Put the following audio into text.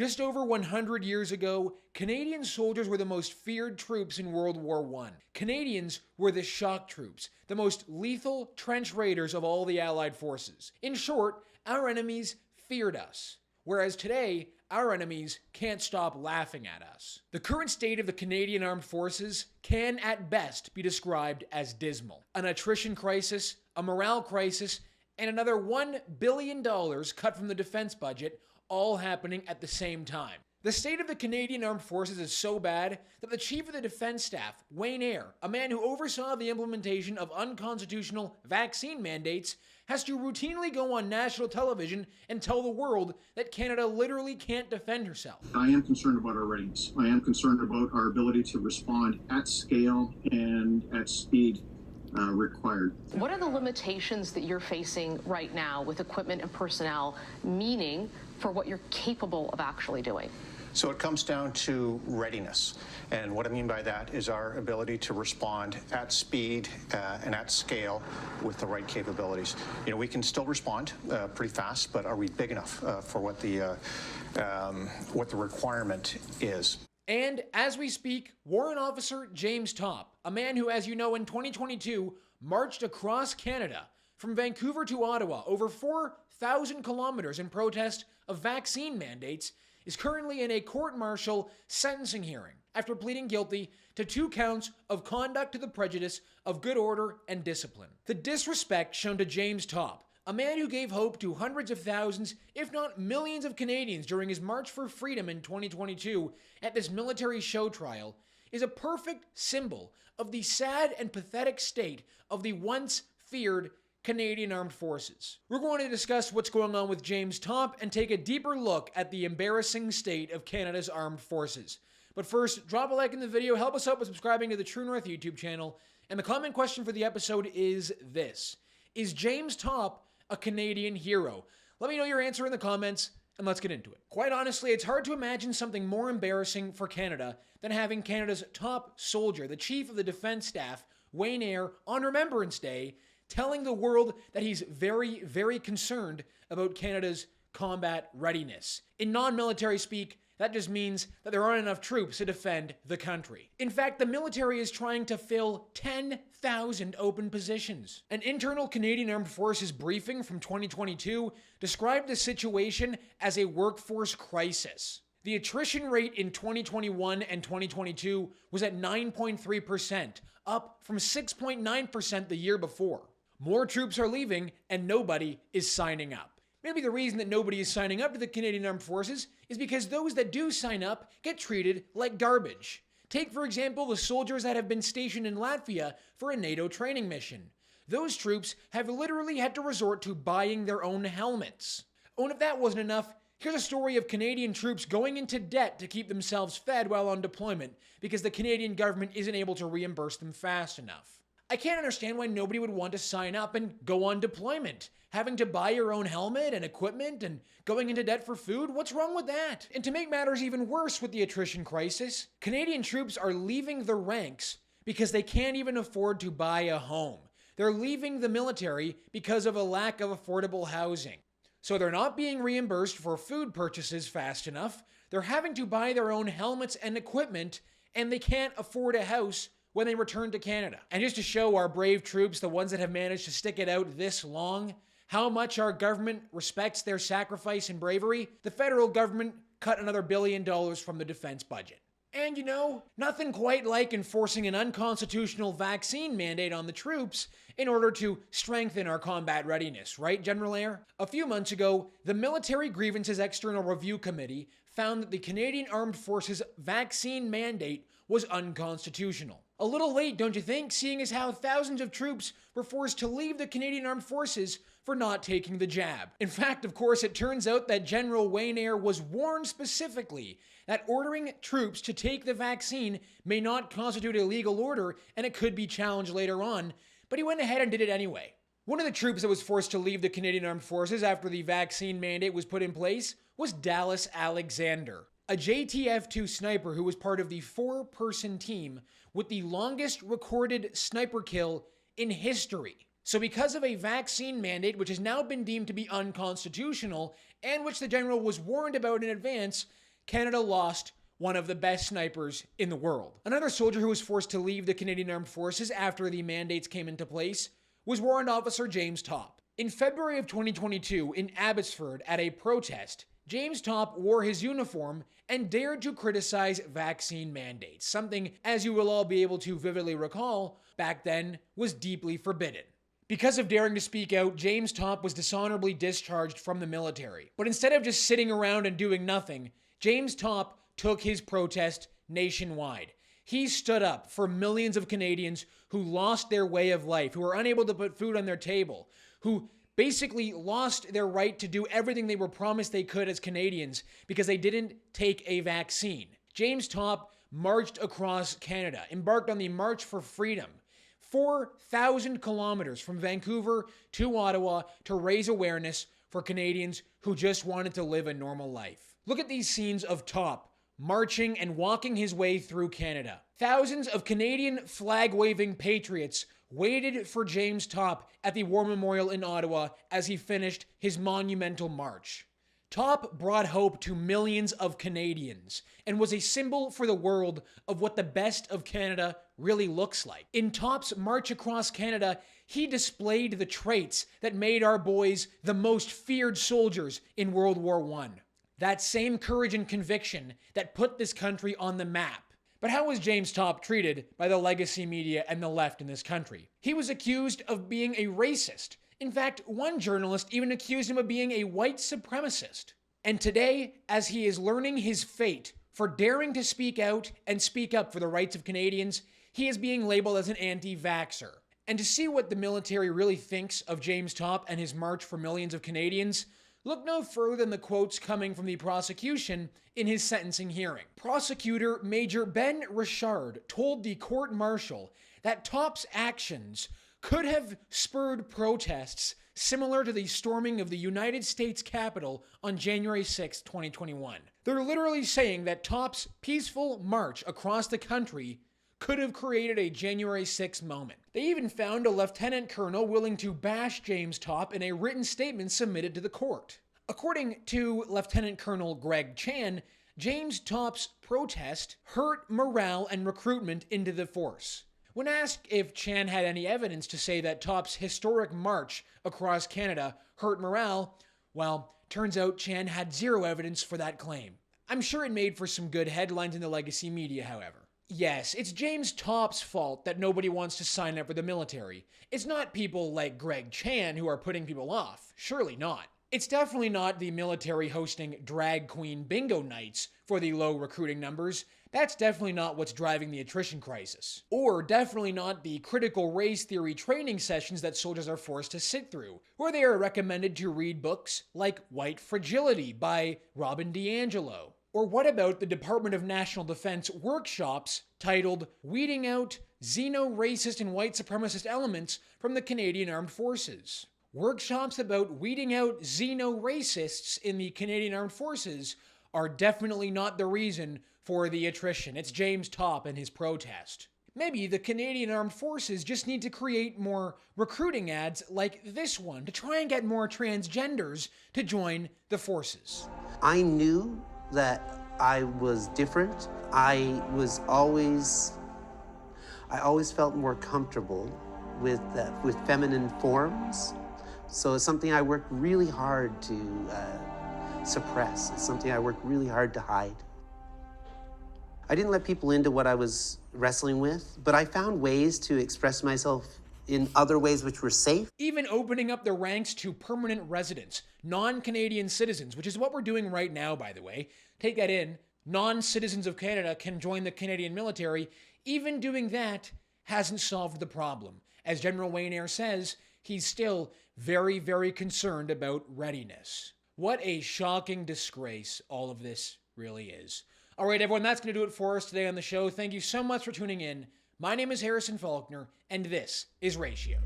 just over 100 years ago, Canadian soldiers were the most feared troops in World War I. Canadians were the shock troops, the most lethal trench raiders of all the Allied forces. In short, our enemies feared us. Whereas today, our enemies can't stop laughing at us. The current state of the Canadian Armed Forces can, at best, be described as dismal. An attrition crisis, a morale crisis, and another $1 billion cut from the defense budget, all happening at the same time. The state of the Canadian Armed Forces is so bad that the Chief of the Defense Staff, Wayne Eyre, a man who oversaw the implementation of unconstitutional vaccine mandates, has to routinely go on national television and tell the world that Canada literally can't defend herself. I am concerned about our readiness. I am concerned about our ability to respond at scale and at speed required. What are the limitations that you're facing right now with equipment and personnel, meaning for what you're capable of actually doing? So it comes down to readiness. And what I mean by that is our ability to respond at speed and at scale with the right capabilities. You know, we can still respond pretty fast, but are we big enough for what the requirement is? And as we speak, Warrant Officer James Topp, a man who, as you know, in 2022 marched across Canada from Vancouver to Ottawa over 4,000 kilometers in protest of vaccine mandates, is currently in a court-martial sentencing hearing after pleading guilty to 2 counts of conduct to the prejudice of good order and discipline. The disrespect shown to James Topp, a man who gave hope to hundreds of thousands, if not millions of Canadians during his March for Freedom in 2022 at this military show trial, is a perfect symbol of the sad and pathetic state of the once feared Canadian Armed Forces. We're going to discuss what's going on with James Topp and take a deeper look at the embarrassing state of Canada's armed forces. But first, drop a like in the video, help us out by subscribing to the True North YouTube channel, and the comment question for the episode is this: is James Topp a Canadian hero? Let me know your answer in the comments, and let's get into it. Quite honestly, it's hard to imagine something more embarrassing for Canada than having Canada's top soldier, the Chief of the Defense Staff, Wayne Eyre, on Remembrance Day, telling the world that he's very, very concerned about Canada's combat readiness. In non-military speak, that just means that there aren't enough troops to defend the country. In fact, the military is trying to fill 10,000 open positions. An internal Canadian Armed Forces briefing from 2022 described the situation as a workforce crisis. The attrition rate in 2021 and 2022 was at 9.3%, up from 6.9% the year before. More troops are leaving, and nobody is signing up. Maybe the reason that nobody is signing up to the Canadian Armed Forces is because those that do sign up get treated like garbage. Take, for example, the soldiers that have been stationed in Latvia for a NATO training mission. Those troops have literally had to resort to buying their own helmets. Oh, and if that wasn't enough, here's a story of Canadian troops going into debt to keep themselves fed while on deployment because the Canadian government isn't able to reimburse them fast enough. I can't understand why nobody would want to sign up and go on deployment. Having to buy your own helmet and equipment and going into debt for food, what's wrong with that? And to make matters even worse with the attrition crisis, Canadian troops are leaving the ranks because they can't even afford to buy a home. They're leaving the military because of a lack of affordable housing. So they're not being reimbursed for food purchases fast enough, they're having to buy their own helmets and equipment, and they can't afford a house when they return to Canada. And just to show our brave troops, the ones that have managed to stick it out this long, how much our government respects their sacrifice and bravery, the federal government cut another $1 billion from the defense budget. And you know, nothing quite like enforcing an unconstitutional vaccine mandate on the troops in order to strengthen our combat readiness, right, General Eyre? A few months ago, the Military Grievances External Review Committee found that the Canadian Armed Forces vaccine mandate was unconstitutional. A little late, don't you think, seeing as how thousands of troops were forced to leave the Canadian Armed Forces for not taking the jab. In fact, of course, it turns out that General Wayne Eyre was warned specifically that ordering troops to take the vaccine may not constitute a legal order and it could be challenged later on, but he went ahead and did it anyway. One of the troops that was forced to leave the Canadian Armed Forces after the vaccine mandate was put in place was Dallas Alexander, a JTF-2 sniper who was part of the 4-person team with the longest recorded sniper kill in history. So because of a vaccine mandate which has now been deemed to be unconstitutional, and which the general was warned about in advance, Canada lost one of the best snipers in the world. Another soldier who was forced to leave the Canadian Armed Forces after the mandates came into place was Warrant Officer James Topp. In February of 2022, in Abbotsford, at a protest, James Topp wore his uniform and dared to criticize vaccine mandates, something, as you will all be able to vividly recall, back then was deeply forbidden. Because of daring to speak out, James Topp was dishonorably discharged from the military. But instead of just sitting around and doing nothing, James Topp took his protest nationwide. He stood up for millions of Canadians who lost their way of life, who were unable to put food on their table, who basically lost their right to do everything they were promised they could as Canadians because they didn't take a vaccine. James Topp marched across Canada, embarked on the March for Freedom, 4,000 kilometers from Vancouver to Ottawa to raise awareness for Canadians who just wanted to live a normal life. Look at these scenes of Topp marching and walking his way through Canada. Thousands of Canadian flag-waving patriots waited for James Topp at the War Memorial in Ottawa as he finished his monumental march. Topp brought hope to millions of Canadians and was a symbol for the world of what the best of Canada really looks like. In Topp's march across Canada, he displayed the traits that made our boys the most feared soldiers in World War I. That same courage and conviction that put this country on the map. But how was James Topp treated by the legacy media and the left in this country? He was accused of being a racist. In fact, one journalist even accused him of being a white supremacist. And today, as he is learning his fate for daring to speak out and speak up for the rights of Canadians, he is being labeled as an anti-vaxxer. And to see what the military really thinks of James Topp and his march for millions of Canadians, look no further than the quotes coming from the prosecution in his sentencing hearing. Prosecutor Major Ben Richard told the court-martial that Topp's actions could have spurred protests similar to the storming of the United States Capitol on January 6, 2021. They're literally saying that Topp's peaceful march across the country could have created a January 6 moment. They even found a lieutenant colonel willing to bash James Topp in a written statement submitted to the court. According to Lieutenant Colonel Greg Chan, James Topp's protest hurt morale and recruitment into the force. When asked if Chan had any evidence to say that Topp's historic march across Canada hurt morale, well, turns out Chan had zero evidence for that claim. I'm sure it made for some good headlines in the legacy media, however. Yes, it's James Topp's fault that nobody wants to sign up for the military. It's not people like Greg Chan who are putting people off. Surely not. It's definitely not the military hosting drag queen bingo nights for the low recruiting numbers. That's definitely not what's driving the attrition crisis. Or definitely not the critical race theory training sessions that soldiers are forced to sit through, where they are recommended to read books like White Fragility by Robin DiAngelo. Or what about the Department of National Defense workshops titled Weeding Out Xeno-Racist and White Supremacist Elements from the Canadian Armed Forces? Workshops about weeding out xeno-racists in the Canadian Armed Forces are definitely not the reason for the attrition. It's James Topp and his protest. Maybe the Canadian Armed Forces just need to create more recruiting ads like this one to try and get more transgenders to join the forces. I knew that I was different. I always felt more comfortable with feminine forms. So it's something I worked really hard to suppress. It's something I worked really hard to hide. I didn't let people into what I was wrestling with, but I found ways to express myself in other ways which were safe. Even opening up the ranks to permanent residents, non-Canadian citizens, which is what we're doing right now, by the way. Take that in. Non-citizens of Canada can join the Canadian military. Even doing that hasn't solved the problem. As General Wayne Eyre says, he's still very, very concerned about readiness. What a shocking disgrace all of this really is. All right, everyone, that's going to do it for us today on the show. Thank you so much for tuning in. My name is Harrison Faulkner, and this is Ratioed.